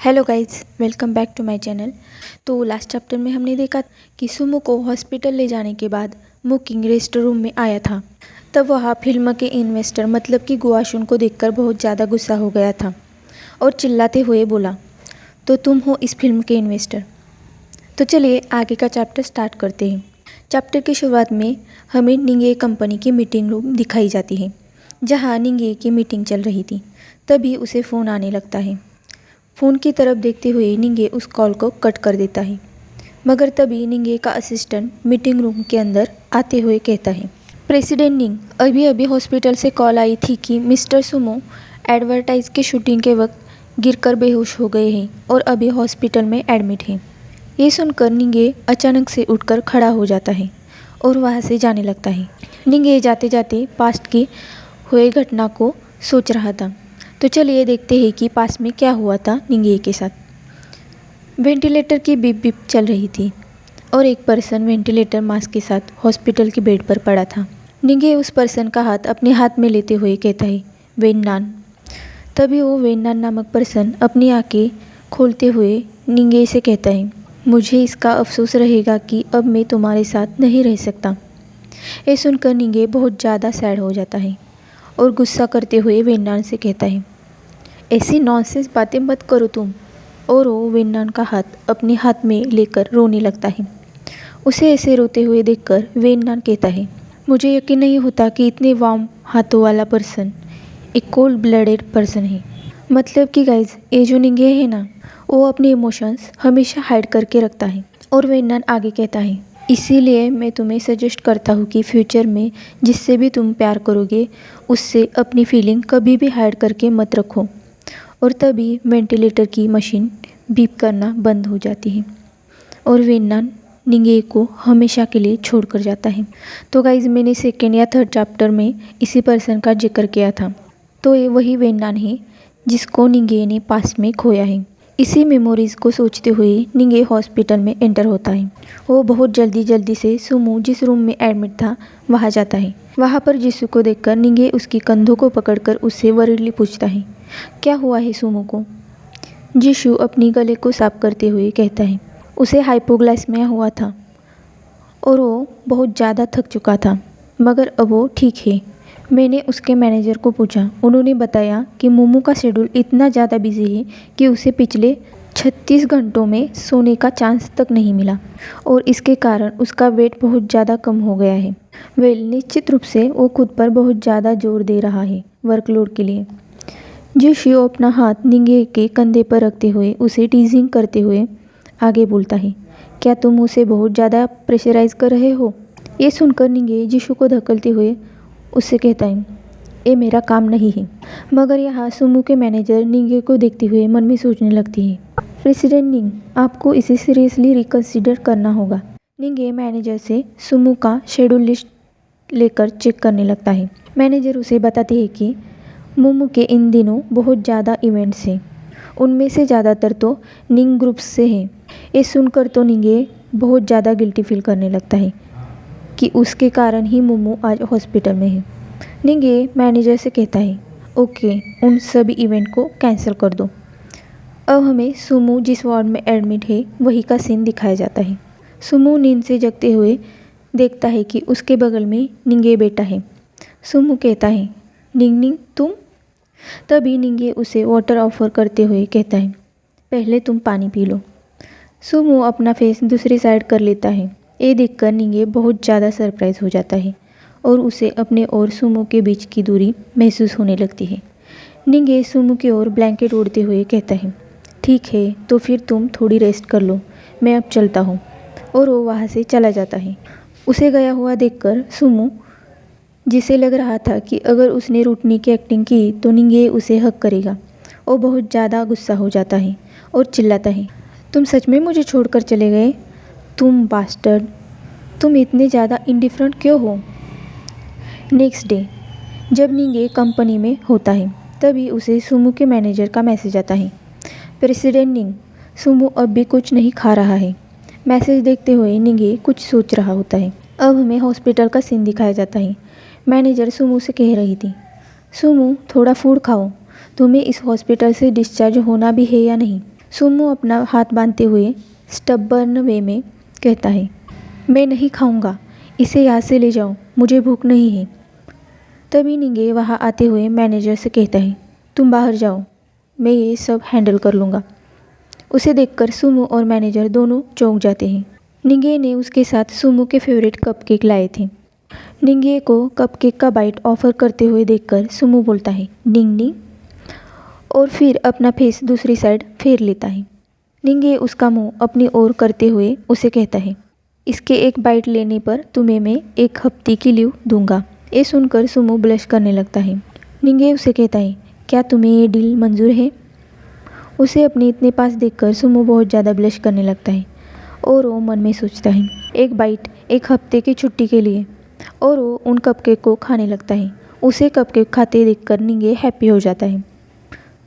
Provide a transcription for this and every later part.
Hello guys, welcome back to my channel. तो last chapter में हमने देखा कि सुमो को हॉस्पिटल ले जाने के बाद मुकिंग रेस्ट रूम में आया था। तब वह फिल्म के इन्वेस्टर मतलब कि गुआशुन को देखकर बहुत ज़्यादा गुस्सा हो गया था और चिल्लाते हुए बोला, तो तुम हो इस फिल्म के इन्वेस्टर। तो चलिए आगे का चैप्टर स्टार्ट करते हैं। चैप्टर की शुरुआत में हमें निंगे कंपनी की मीटिंग रूम दिखाई जाती है, जहाँ निंगे की मीटिंग चल रही थी। तभी उसे फ़ोन आने लगता है। फ़ोन की तरफ देखते हुए निंगे उस कॉल को कट कर देता है, मगर तभी निंगे का असिस्टेंट मीटिंग रूम के अंदर आते हुए कहता है, प्रेसिडेंट निंग, अभी अभी हॉस्पिटल से कॉल आई थी कि मिस्टर सुमो एडवर्टाइज की शूटिंग के वक्त गिरकर बेहोश हो गए हैं और अभी हॉस्पिटल में एडमिट हैं। ये सुनकर निंगे अचानक से उठकर खड़ा हो जाता है और वहाँ से जाने लगता है। निंगे जाते जाते पास्ट की हुई घटना को सोच रहा था। तो चलिए देखते हैं कि पास में क्या हुआ था निंगे के साथ। वेंटिलेटर की बीप बीप चल रही थी और एक पर्सन वेंटिलेटर मास्क के साथ हॉस्पिटल की बेड पर पड़ा था। निंगे उस पर्सन का हाथ अपने हाथ में लेते हुए कहता है, वेन्नान। तभी वो वेन्नान नामक पर्सन अपनी आंखें खोलते हुए निंगे से कहता है, मुझे इसका अफसोस रहेगा कि अब मैं तुम्हारे साथ नहीं रह सकता। ये सुनकर निंगे बहुत ज़्यादा सैड हो जाता है और गुस्सा करते हुए वेन्नान से कहता है, ऐसी नॉनसेंस बातें मत करो तुम। और वो वेन्नान का हाथ अपने हाथ में लेकर रोने लगता है। उसे ऐसे रोते हुए देखकर वेन्नान कहता है, मुझे यकीन नहीं होता कि इतने वार्म हाथों वाला पर्सन एक कोल्ड ब्लडेड पर्सन है। मतलब कि गाइज, ये जो निंगे है ना, वो अपने इमोशंस हमेशा हाइड करके रखता है। और वेन्नान आगे कहता है, इसीलिए मैं तुम्हें सजेस्ट करता हूँ कि फ्यूचर में जिससे भी तुम प्यार करोगे उससे अपनी फीलिंग कभी भी हाइड करके मत रखो। और तभी वेंटिलेटर की मशीन बीप करना बंद हो जाती है और वेन्नान निंगे को हमेशा के लिए छोड़कर जाता है। तो गाइज, मैंने सेकेंड या थर्ड चैप्टर में इसी पर्सन का जिक्र किया था। तो ये वही वेन्नान है जिसको निंगे ने पास में खोया है। इसी मेमोरीज़ को सोचते हुए निंगे हॉस्पिटल में एंटर होता है। वो बहुत जल्दी से सुमो जिस रूम में एडमिट था वहाँ जाता है। वहाँ पर जिसू को देखकर निंगे उसकी कंधों को पकड़कर उससे वरीडली पूछता है, क्या हुआ है सुमो को। जिशु अपनी गले को साफ करते हुए कहता है, उसे हाइपोग्लाइसेमिया हुआ था और वो बहुत ज़्यादा थक चुका था, मगर अब वो ठीक है। मैंने उसके मैनेजर को पूछा, उन्होंने बताया कि मोमो का शेड्यूल इतना ज़्यादा बिजी है कि उसे पिछले 36 घंटों में सोने का चांस तक नहीं मिला और इसके कारण उसका वेट बहुत ज़्यादा कम हो गया है। निश्चित रूप से वो खुद पर बहुत ज़्यादा जोर दे रहा है वर्कलोड के लिए। जिशु अपना हाथ निंगे के कंधे पर रखते हुए उसे टीजिंग करते हुए आगे बोलता है, क्या तुम उसे बहुत ज़्यादा प्रेशराइज कर रहे हो। ये सुनकर निंगे जिशु को धकेलते हुए उससे कहता है, ये मेरा काम नहीं है। मगर यहाँ सुमो के मैनेजर निंगे को देखते हुए मन में सोचने लगती है, प्रेसिडेंट निंग, आपको इसे सीरियसली रिकन्सिडर करना होगा। निंगे मैनेजर से सुमो का शेड्यूल लिस्ट लेकर चेक करने लगता है। मैनेजर उसे बताते हैं कि मोमो के इन दिनों बहुत ज़्यादा इवेंट्स हैं, उनमें से ज़्यादातर तो निंग ग्रुप्स से हैं। ये सुनकर तो निंगे बहुत ज़्यादा गिल्टी फील करने लगता है कि उसके कारण ही मोमो आज हॉस्पिटल में है। निंगे मैनेजर से कहता है, ओके, उन सभी इवेंट को कैंसिल कर दो। अब हमें सुमो जिस वार्ड में एडमिट है वही का सीन दिखाया जाता है। सुमो नींद से जगते हुए देखता है कि उसके बगल में निंगे बैठा है। सुमो कहता है, निंग निंग तुम। तभी निंगे उसे वाटर ऑफर करते हुए कहता है, पहले तुम पानी पी लो। सुमो अपना फेस दूसरी साइड कर लेता है। ये देखकर निंगे बहुत ज़्यादा सरप्राइज हो जाता है और उसे अपने और सुमो के बीच की दूरी महसूस होने लगती है। निंगे सुमो की ओर ब्लैंकेट ओढ़ते हुए कहता है, ठीक है, तो फिर तुम थोड़ी रेस्ट कर लो, मैं अब चलता हूँ। और वो वहाँ से चला जाता है। उसे गया हुआ देखकर सुमो, जिसे लग रहा था कि अगर उसने रूठने की एक्टिंग की तो निंगे उसे हक करेगा, वो बहुत ज़्यादा गुस्सा हो जाता है और चिल्लाता है, तुम सच में मुझे छोड़कर चले गए, तुम बास्टर्ड, तुम इतने ज़्यादा इंडिफरेंट क्यों हो। नेक्स्ट डे जब निंगे कंपनी में होता है तभी उसे सुमो के मैनेजर का मैसेज आता है, प्रेसिडेंट निंग, सुमो अब भी कुछ नहीं खा रहा है। मैसेज देखते हुए निंगे कुछ सोच रहा होता है। अब हमें हॉस्पिटल का सीन दिखाया जाता है। मैनेजर सुमो से कह रही थी, सुमो थोड़ा फूड खाओ, तुम्हें इस हॉस्पिटल से डिस्चार्ज होना भी है या नहीं। सुमो अपना हाथ बांधते हुए स्टबर्न वे में कहता है, मैं नहीं खाऊंगा, इसे यहाँ से ले जाओ, मुझे भूख नहीं है। तभी निंगे वहाँ आते हुए मैनेजर से कहता है, तुम बाहर जाओ, मैं ये सब हैंडल कर लूँगा। उसे देखकर सुमो और मैनेजर दोनों चौंक जाते हैं। निंगे ने उसके साथ सुमो के फेवरेट कपकेक लाए थे। निंगे को कपकेक का बाइट ऑफर करते हुए देखकर सुमो बोलता है, निंग निंग, और फिर अपना फेस दूसरी साइड फेर लेता है। निंगे उसका मुंह अपनी ओर करते हुए उसे कहता है, इसके एक बाइट लेने पर तुम्हें मैं 1 हफ्ते की लीव दूंगा। ये सुनकर सुमो ब्लश करने लगता है। निंगे उसे कहता है, क्या तुम्हें ये डील मंजूर है? उसे अपने इतने पास देखकर सुमो बहुत ज़्यादा ब्लश करने लगता है और वो मन में सोचता है, एक बाइट 1 हफ्ते की छुट्टी के लिए, और वो उन कपकेक को खाने लगता है। उसे कपकेक खाते देखकर निंगे हैप्पी हो जाता है।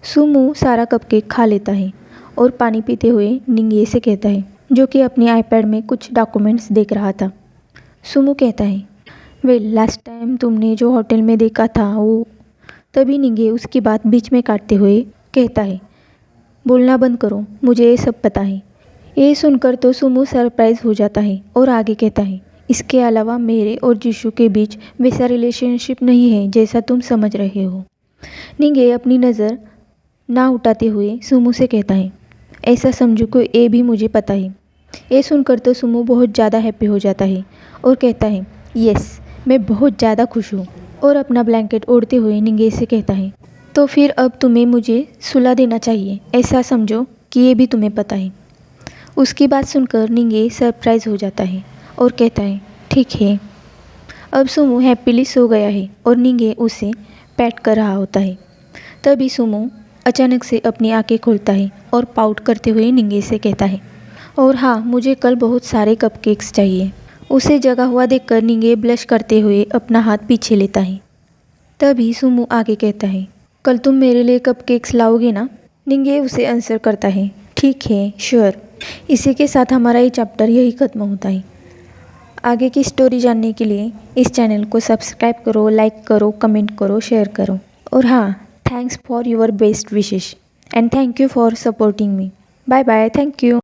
सुमो सारा कपकेक खा लेता है और पानी पीते हुए निंगे से कहता है, जो कि अपने आईपैड में कुछ डॉक्यूमेंट्स देख रहा था। सुमो कहता है, वेल लास्ट टाइम तुमने जो होटल में देखा था वो। तभी निंगे उसकी बात बीच में काटते हुए कहता है, बोलना बंद करो, मुझे ये सब पता है। ये सुनकर तो सुमो सरप्राइज हो जाता है और आगे कहता है, इसके अलावा मेरे और जीशू के बीच वैसा रिलेशनशिप नहीं है जैसा तुम समझ रहे हो। निंगे अपनी नज़र ना उठाते हुए सुमो से कहता है, ऐसा समझो को ये भी मुझे पता है। ये सुनकर तो सुमो बहुत ज़्यादा हैप्पी हो जाता है और कहता है, यस, मैं बहुत ज़्यादा खुश हूँ। और अपना ब्लैंकेट ओढ़ते हुए निंगे से कहता है, तो फिर अब तुम्हें मुझे सुला देना चाहिए, ऐसा समझो कि ये भी तुम्हें पता है। उसकी बात सुनकर निंगे सरप्राइज हो जाता है और कहता है, ठीक है। अब सुमो हैप्पीली सो गया है और निंगे उसे पैट कर रहा होता है। तभी सुमो अचानक से अपनी आंखें खोलता है और पाउट करते हुए निंगे से कहता है, और हाँ, मुझे कल बहुत सारे कपकेक्स चाहिए। उसे जगा हुआ देखकर निंगे ब्लश करते हुए अपना हाथ पीछे लेता है। तभी सुमो आगे कहता है, कल तुम मेरे लिए कपकेक्स लाओगे ना? निंगे उसे आंसर करता है, ठीक है, श्योर। इसी के साथ हमारा ये चैप्टर यही ख़त्म होता है। आगे की स्टोरी जानने के लिए इस चैनल को सब्सक्राइब करो, लाइक करो, कमेंट करो, शेयर करो। और हाँ, thanks for your best wishes and thank you for supporting me. Bye bye, thank you.